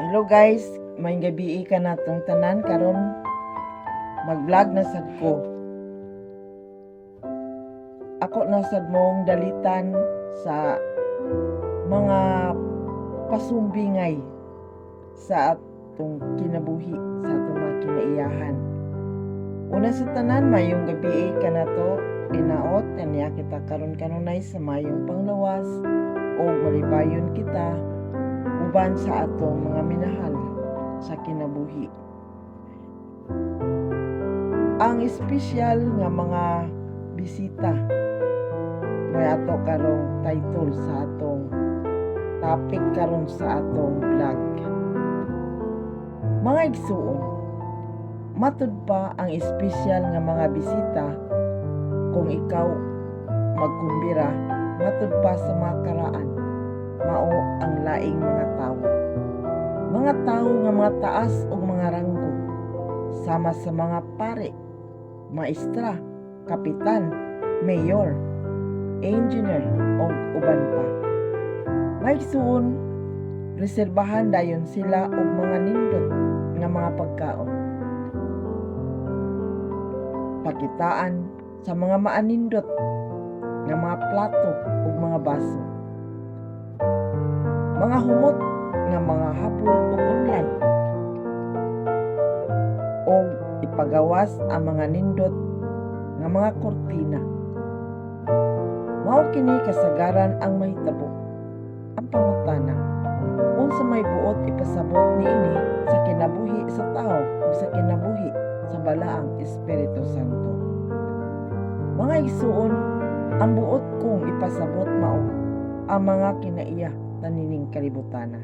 Hello guys, may gabi ka na tong tanan karon mag-vlog na sad ko. Ako na sad mong dalitan sa mga pasumbingay sa atong kinabuhi, sa atong mga kinaiyahan. Una sa tanan, mayong gabi ka na to, inaot niya kita karon kanunay sa mayong panglawas o malibayon kita uban sa atong mga minahal sa kinabuhi. Ang espesyal nga mga bisita may ato karong title sa atong topic karon sa atong vlog. Mga igsuon, matud pa ang espesyal nga mga bisita kung ikaw magkumbira, matud pa sa mga karaan mao ang laing mga tawo. Mga tawo nga mga taas o mga ranggo, sama sa mga pare, maestra, kapitan, mayor, engineer o uban pa. Maigsuon, reserbahan dayon sila og mga nindot nga mga pagkaon. Pakitaan sa mga maanindot nga mga plato ug mga baso. Mga humot nga mga hapon ug unlan. O ipagawas ang mga nindot nga mga kortina. Mao kini kasagaran ang mahitabo. Ang pangutana, unsa may buot ipasabot niini sa kinabuhi sa tao ug sa kinabuhi sa balaang Espiritu Santo. Mga igsuon, ang buot kong ipasabot mao ang mga kinaiya tanining kalibutana.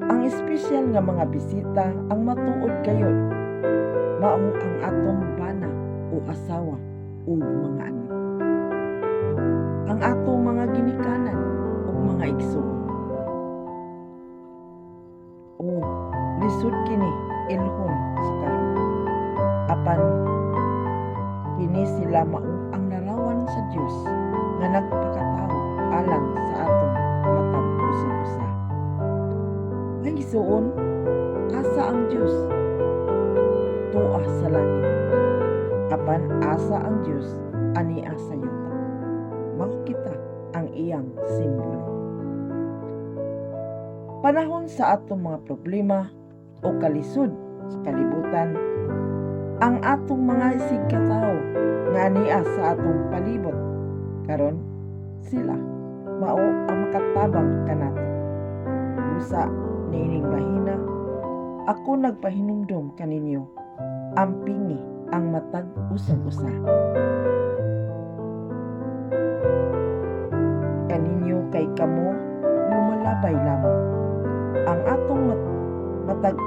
Ang espesyal nga mga bisita ang matuod kayo mao ang atong bana o asawa o mga anak. Ang atong mga ginikanan o mga igsuon. O lisod kini ilhon sa karon. Apan kini sila mao ang larawan sa Dios nga nagpakatao alang sa atong matag usa-usa. Ang igsuon, asa ang Dios? Tuwa sa langit. Apan asa ang Dios ani asa yuta. Mao kita ang iyang simbolo. Panahon sa atong mga problema o kalisod sa kalibutan, ang atong mga sigkatawo nga ania sa atong palibot karon sila mao ang makatabang kanato. Busa niining bahina, ako nagpahinumdom kaninyo, ampingi ang matag usag-usa. Kaninyo kay kamo lumalabay lamang. Ang atong matag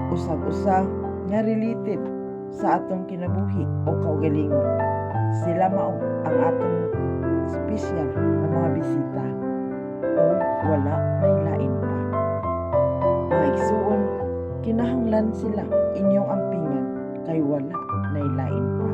usag-usa nga related sa atong kinabuhi o kaugalingon. Sila mao ang atong special na mga bisita o wala may lain pa. Mga igsuon, kinahanglan sila inyong ampingan kay wala may lain pa.